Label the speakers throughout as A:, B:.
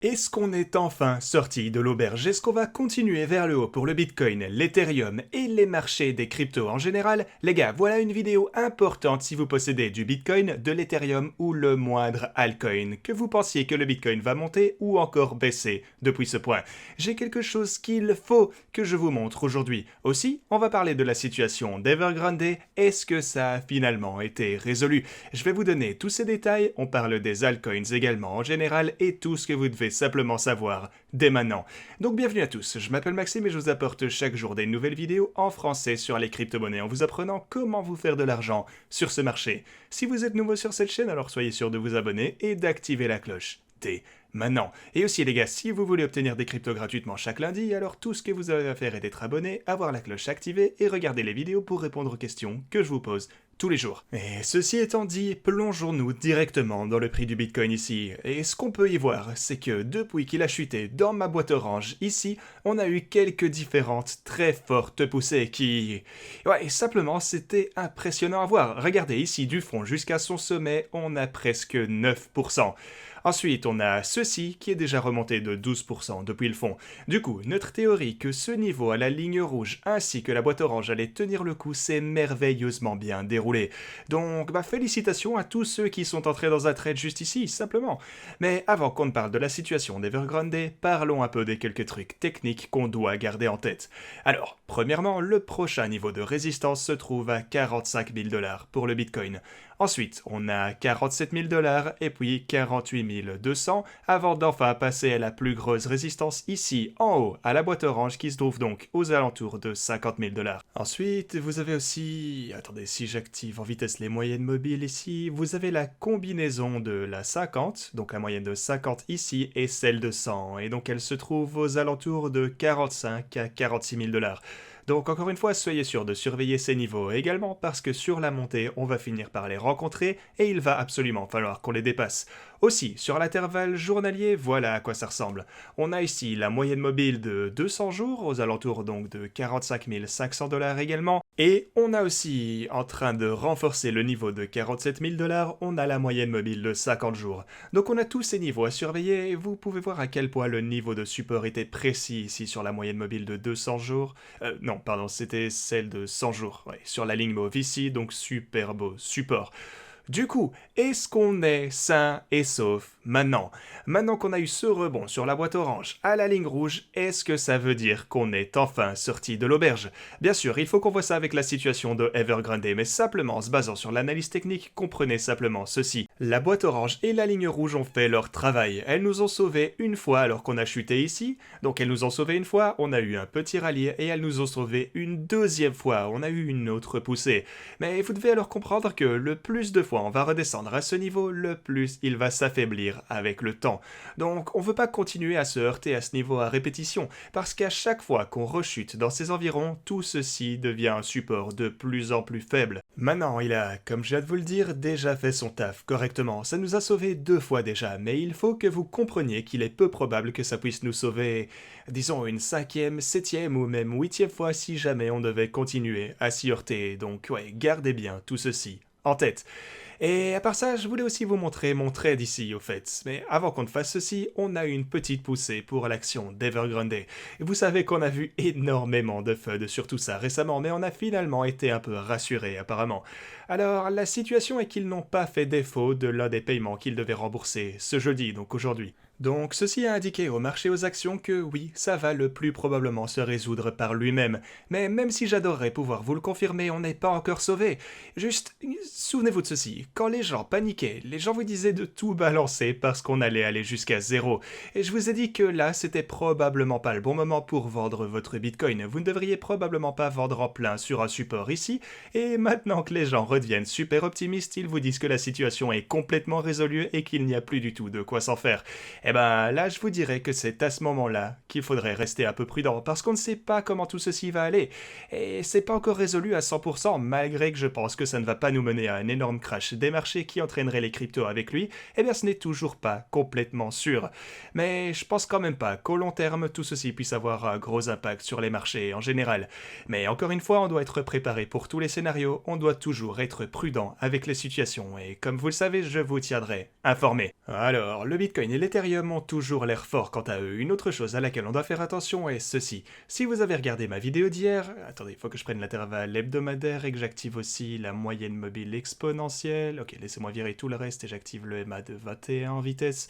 A: Est-ce qu'on est enfin sorti de l'auberge? Est-ce qu'on va continuer vers le haut pour le Bitcoin, l'Ethereum et les marchés des cryptos en général? Les gars, voilà une vidéo importante si vous possédez du Bitcoin, de l'Ethereum ou le moindre altcoin. Que vous pensiez que le Bitcoin va monter ou encore baisser depuis ce point. J'ai quelque chose qu'il faut que je vous montre aujourd'hui. Aussi, on va parler de la situation d'Evergrande. Est-ce que ça a finalement été résolu? Je vais vous donner tous ces détails. On parle des altcoins également en général et tout ce que vous devez simplement savoir dès maintenant. Donc bienvenue à tous, je m'appelle Maxime et je vous apporte chaque jour des nouvelles vidéos en français sur les crypto-monnaies en vous apprenant comment vous faire de l'argent sur ce marché. Si vous êtes nouveau sur cette chaîne, alors soyez sûr de vous abonner et d'activer la cloche dès maintenant. Et aussi les gars, si vous voulez obtenir des cryptos gratuitement chaque lundi, alors tout ce que vous avez à faire est d'être abonné, avoir la cloche activée et regarder les vidéos pour répondre aux questions que je vous pose tous les jours. Et ceci étant dit, plongeons-nous directement dans le prix du Bitcoin ici. Et ce qu'on peut y voir, c'est que depuis qu'il a chuté dans ma boîte orange, ici, on a eu quelques différentes très fortes poussées qui... Ouais, simplement, c'était impressionnant à voir. Regardez ici, du front jusqu'à son sommet, on a presque 9%. Ensuite, on a ceci qui est déjà remonté de 12% depuis le fond. Du coup, notre théorie que ce niveau à la ligne rouge ainsi que la boîte orange allait tenir le coup s'est merveilleusement bien déroulé. Donc, félicitations à tous ceux qui sont entrés dans un trade juste ici, simplement. Mais avant qu'on ne parle de la situation d'Evergrande, parlons un peu des quelques trucs techniques qu'on doit garder en tête. Alors, premièrement, le prochain niveau de résistance se trouve à 45 000 $ pour le Bitcoin. Ensuite, on a 47 000 $ et puis 48 200 avant d'enfin passer à la plus grosse résistance ici en haut à la boîte orange qui se trouve donc aux alentours de 50 000 $. Ensuite, vous avez aussi... Attendez, si j'active en vitesse les moyennes mobiles ici, vous avez la combinaison de la 50, donc la moyenne de 50 ici, et celle de 100. Et donc elle se trouve aux alentours de 45 à 46 000 $. Donc encore une fois, soyez sûr de surveiller ces niveaux également parce que sur la montée, on va finir par les rencontrer et il va absolument falloir qu'on les dépasse. Aussi, sur l'intervalle journalier, voilà à quoi ça ressemble. On a ici la moyenne mobile de 200 jours, aux alentours donc de 45 500 $ également. Et on a aussi, en train de renforcer le niveau de 47 000 $, on a la moyenne mobile de 50 jours. Donc on a tous ces niveaux à surveiller et vous pouvez voir à quel point le niveau de support était précis ici sur la moyenne mobile de 200 jours. Non, pardon, c'était celle de 100 jours, ouais, sur la ligne mauve ici, donc super beau support. Du coup, est-ce qu'on est sain et sauf maintenant? Maintenant qu'on a eu ce rebond sur la boîte orange à la ligne rouge, est-ce que ça veut dire qu'on est enfin sorti de l'auberge? Bien sûr, il faut qu'on voit ça avec la situation de Evergrande, mais simplement en se basant sur l'analyse technique, comprenez simplement ceci. La boîte orange et la ligne rouge ont fait leur travail. Elles nous ont sauvés une fois alors qu'on a chuté ici, donc elles nous ont sauvés une fois, on a eu un petit rallye et elles nous ont sauvés une deuxième fois, on a eu une autre poussée. Mais vous devez alors comprendre que le plus de fois on va redescendre à ce niveau, le plus il va s'affaiblir avec le temps. Donc on ne veut pas continuer à se heurter à ce niveau à répétition, parce qu'à chaque fois qu'on rechute dans ces environs, tout ceci devient un support de plus en plus faible. Maintenant, il a, comme je viens de vous le dire, déjà fait son taf correctement. Ça nous a sauvés 2 fois déjà, mais il faut que vous compreniez qu'il est peu probable que ça puisse nous sauver, disons, une 5e, 7e ou même 8e fois si jamais on devait continuer à s'y heurter. Donc ouais, gardez bien tout ceci en tête. Et à part ça, je voulais aussi vous montrer mon trade ici, au fait. Mais avant qu'on ne fasse ceci, on a eu une petite poussée pour l'action d'Evergrande. Vous savez qu'on a vu énormément de FUD sur tout ça récemment, mais on a finalement été un peu rassurés apparemment. Alors, la situation est qu'ils n'ont pas fait défaut de l'un des paiements qu'ils devaient rembourser ce jeudi, donc aujourd'hui. Donc ceci a indiqué au marché aux actions que oui, ça va le plus probablement se résoudre par lui-même. Mais même si j'adorerais pouvoir vous le confirmer, on n'est pas encore sauvé. Juste, souvenez-vous de ceci, quand les gens paniquaient, les gens vous disaient de tout balancer parce qu'on allait aller jusqu'à 0. Et je vous ai dit que là, c'était probablement pas le bon moment pour vendre votre Bitcoin. Vous ne devriez probablement pas vendre en plein sur un support ici. Et maintenant que les gens redeviennent super optimistes, ils vous disent que la situation est complètement résolue et qu'il n'y a plus du tout de quoi s'en faire. Eh ben là, je vous dirais que c'est à ce moment-là qu'il faudrait rester un peu prudent, parce qu'on ne sait pas comment tout ceci va aller. Et c'est pas encore résolu à 100%, malgré que je pense que ça ne va pas nous mener à un énorme crash des marchés qui entraînerait les cryptos avec lui, eh bien ce n'est toujours pas complètement sûr. Mais je pense quand même pas qu'au long terme, tout ceci puisse avoir un gros impact sur les marchés en général. Mais encore une fois, on doit être préparé pour tous les scénarios, on doit toujours être prudent avec les situations, et comme vous le savez, je vous tiendrai informé. Alors, le Bitcoin et l'Ethereum l'Ethereum ont toujours l'air forts quant à eux. Une autre chose à laquelle on doit faire attention est ceci. Si vous avez regardé ma vidéo d'hier, attendez, il faut que je prenne l'intervalle hebdomadaire et que j'active aussi la moyenne mobile exponentielle. Ok, laissez-moi virer tout le reste et j'active le MA de 21 en vitesse.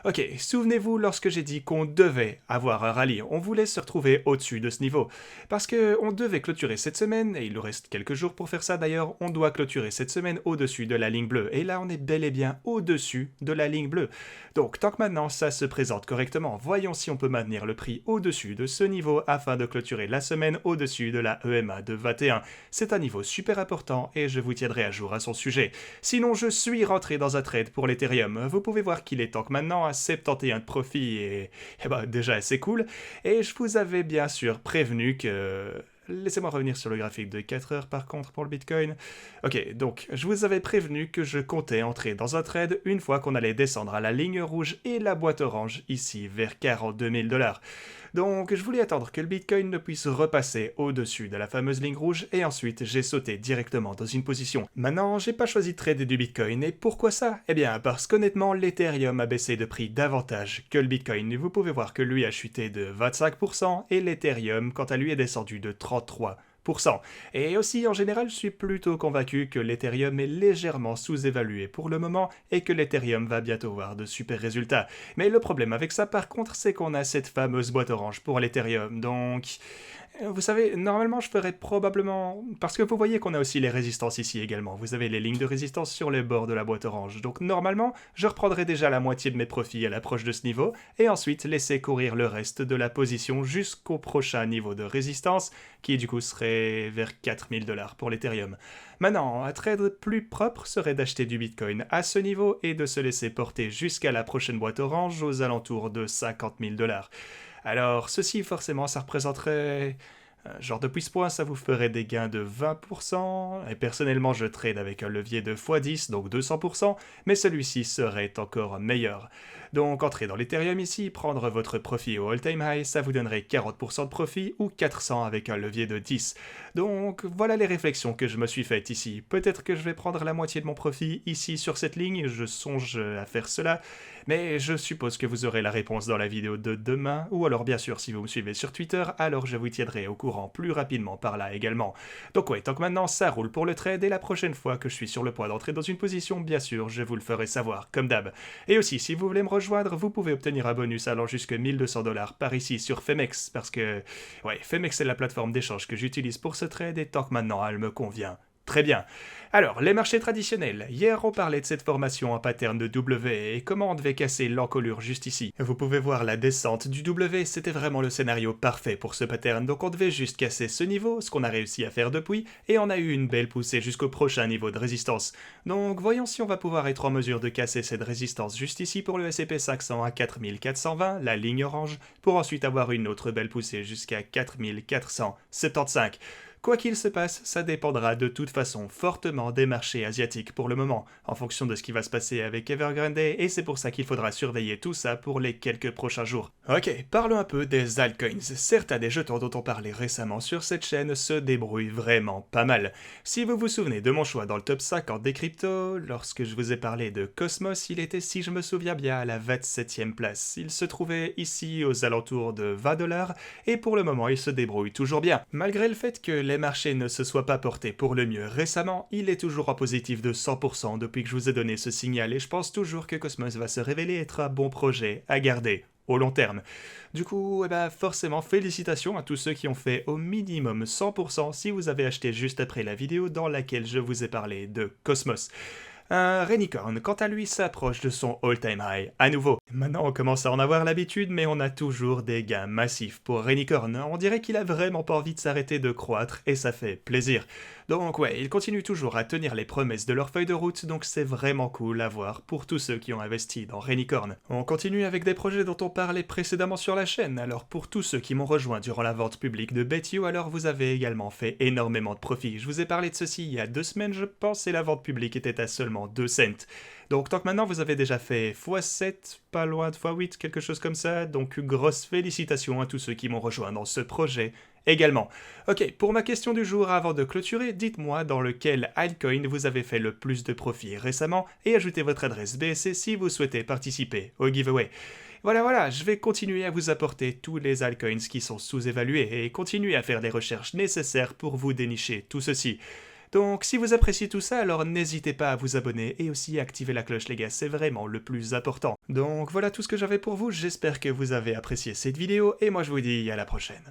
A: Ok, souvenez-vous lorsque j'ai dit qu'on devait avoir un rallye, on voulait se retrouver au-dessus de ce niveau. Parce qu'on devait clôturer cette semaine, et il nous reste quelques jours pour faire ça d'ailleurs, on doit clôturer cette semaine au-dessus de la ligne bleue. Et là, on est bel et bien au-dessus de la ligne bleue. Donc, tant que maintenant ça se présente correctement, voyons si on peut maintenir le prix au-dessus de ce niveau afin de clôturer la semaine au-dessus de la EMA de 21. C'est un niveau super important et je vous tiendrai à jour à son sujet. Sinon, je suis rentré dans un trade pour l'Ethereum. Vous pouvez voir qu'il est temps que maintenant à 71 de profit et déjà c'est cool. Et je vous avais bien sûr prévenu que... Laissez-moi revenir sur le graphique de 4 heures par contre pour le Bitcoin. Ok, donc je vous avais prévenu que je comptais entrer dans un trade une fois qu'on allait descendre à la ligne rouge et la boîte orange ici vers 42 000 $. Donc je voulais attendre que le Bitcoin ne puisse repasser au-dessus de la fameuse ligne rouge et ensuite j'ai sauté directement dans une position. Maintenant, j'ai pas choisi de trader du Bitcoin et pourquoi ça? Eh bien parce qu'honnêtement l'Ethereum a baissé de prix davantage que le Bitcoin. Vous pouvez voir que lui a chuté de 25% et l'Ethereum quant à lui est descendu de 33%. Et aussi, en général, je suis plutôt convaincu que l'Ethereum est légèrement sous-évalué pour le moment et que l'Ethereum va bientôt voir de super résultats. Mais le problème avec ça, par contre, c'est qu'on a cette fameuse boîte orange pour l'Ethereum, donc... Vous savez, normalement, je ferais probablement... Parce que vous voyez qu'on a aussi les résistances ici également. Vous avez les lignes de résistance sur les bords de la boîte orange. Donc, normalement, je reprendrai déjà la moitié de mes profits à l'approche de ce niveau et ensuite laisser courir le reste de la position jusqu'au prochain niveau de résistance qui, du coup, serait vers 4000 $ pour l'Ethereum. Maintenant, un trade plus propre serait d'acheter du Bitcoin à ce niveau et de se laisser porter jusqu'à la prochaine boîte orange aux alentours de 50 000 $. Alors, ceci, forcément, ça représenterait... genre de puisse-point, ça vous ferait des gains de 20%, et personnellement, je trade avec un levier de x10, donc 200%, mais celui-ci serait encore meilleur. Donc, entrez dans l'Ethereum ici, prendre votre profit au all-time high, ça vous donnerait 40% de profit, ou 400 avec un levier de 10. Donc, voilà les réflexions que je me suis faites ici. Peut-être que je vais prendre la moitié de mon profit ici sur cette ligne, je songe à faire cela, mais je suppose que vous aurez la réponse dans la vidéo de demain, ou alors bien sûr si vous me suivez sur Twitter, alors je vous tiendrai au courant plus rapidement par là également. Donc ouais, tant que maintenant ça roule pour le trade, et la prochaine fois que je suis sur le point d'entrer dans une position, bien sûr, je vous le ferai savoir, comme d'hab. Et aussi, si vous voulez me rejoindre, vous pouvez obtenir un bonus allant jusque 1200 $ par ici sur Femex, parce que, ouais, Femex est la plateforme d'échange que j'utilise pour ce trade, et tant que maintenant elle me convient. Très bien. Alors, les marchés traditionnels. Hier, on parlait de cette formation en pattern de W et comment on devait casser l'encolure juste ici. Vous pouvez voir la descente du W, c'était vraiment le scénario parfait pour ce pattern. Donc on devait juste casser ce niveau, ce qu'on a réussi à faire depuis, et on a eu une belle poussée jusqu'au prochain niveau de résistance. Donc voyons si on va pouvoir être en mesure de casser cette résistance juste ici pour le S&P 500 à 4420, la ligne orange, pour ensuite avoir une autre belle poussée jusqu'à 4475. Quoi qu'il se passe, ça dépendra de toute façon fortement des marchés asiatiques pour le moment, en fonction de ce qui va se passer avec Evergrande, et c'est pour ça qu'il faudra surveiller tout ça pour les quelques prochains jours. Ok, parlons un peu des altcoins. Certains des jetons dont on parlait récemment sur cette chaîne se débrouillent vraiment pas mal. Si vous vous souvenez de mon choix dans le top 50 des cryptos, lorsque je vous ai parlé de Cosmos, il était, si je me souviens bien, à la 27e place. Il se trouvait ici aux alentours de 20 $, et pour le moment il se débrouille toujours bien. Malgré le fait que les marchés ne se soient pas portés pour le mieux récemment, il est toujours en positif de 100% depuis que je vous ai donné ce signal et je pense toujours que Cosmos va se révéler être un bon projet à garder au long terme. Du coup, forcément, félicitations à tous ceux qui ont fait au minimum 100% si vous avez acheté juste après la vidéo dans laquelle je vous ai parlé de Cosmos. Renicorn, quant à lui, s'approche de son all-time high à nouveau. Maintenant, on commence à en avoir l'habitude, mais on a toujours des gains massifs pour Renicorn. On dirait qu'il a vraiment pas envie de s'arrêter de croître, et ça fait plaisir. Donc ouais, ils continuent toujours à tenir les promesses de leur feuille de route, donc c'est vraiment cool à voir pour tous ceux qui ont investi dans Renicorn. On continue avec des projets dont on parlait précédemment sur la chaîne, alors pour tous ceux qui m'ont rejoint durant la vente publique de BetU, alors vous avez également fait énormément de profits. Je vous ai parlé de ceci il y a 2 semaines, je pense, et la vente publique était à seulement 2 cents. Donc tant que maintenant vous avez déjà fait x7, pas loin de x8, quelque chose comme ça, donc grosse félicitations à tous ceux qui m'ont rejoint dans ce projet également. Ok, pour ma question du jour, avant de clôturer, dites-moi dans lequel altcoin vous avez fait le plus de profit récemment et ajoutez votre adresse BSC si vous souhaitez participer au giveaway. Voilà, je vais continuer à vous apporter tous les altcoins qui sont sous-évalués et continuer à faire les recherches nécessaires pour vous dénicher tout ceci. Donc si vous appréciez tout ça, alors n'hésitez pas à vous abonner et aussi à activer la cloche les gars, c'est vraiment le plus important. Donc voilà tout ce que j'avais pour vous, j'espère que vous avez apprécié cette vidéo et moi je vous dis à la prochaine.